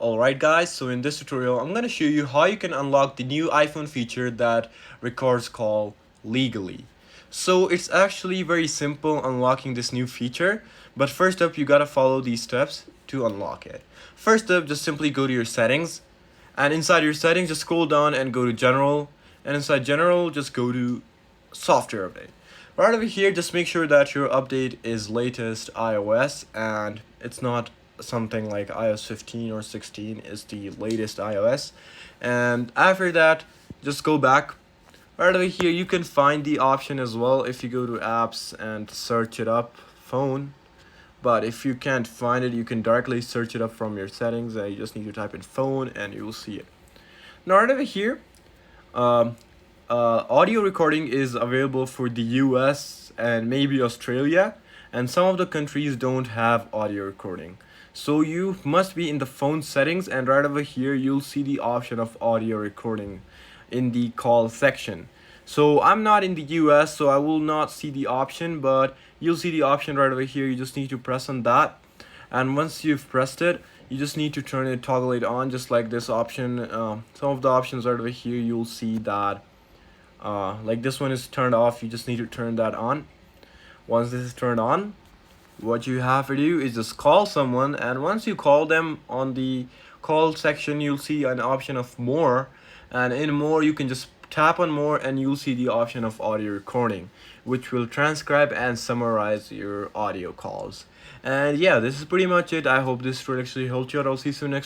Alright guys, so in this tutorial I'm going to show you how you can unlock the new iPhone feature that records call legally. So it's actually very simple unlocking this new feature, but first up you gotta follow these steps to unlock it. First up, just simply go to your settings, and inside your settings just scroll down and go to general, and inside general just go to software update. Right over here, just make sure that your update is latest iOS and it's not something like iOS 15 or 16 is the latest iOS. And after that, just go back. Right over here, you can find the option as well if you go to apps and search it up, phone. But if you can't find it, you can directly search it up from your settings. You just need to type in phone and you will see it. Now right over here, audio recording is available for the US and maybe Australia, and some of the countries don't have audio recording. So you must be in the phone settings, and right over here you'll see the option of audio recording in the call section. So I'm not in the US, so I will not see the option, but you'll see the option right over here. You just need to press on that, and once you've pressed it, you just need to turn it, toggle it on, just like this option. Some of the options right over here, you'll see that like this one is turned off. You just need to turn that on. Once this is turned on, what you have to do is just call someone, and once you call them, on the call section you'll see an option of more, and in more you can just tap on more and you'll see the option of audio recording, which will transcribe and summarize your audio calls. And yeah, this is pretty much it. I hope this will actually help you out. I'll see you soon next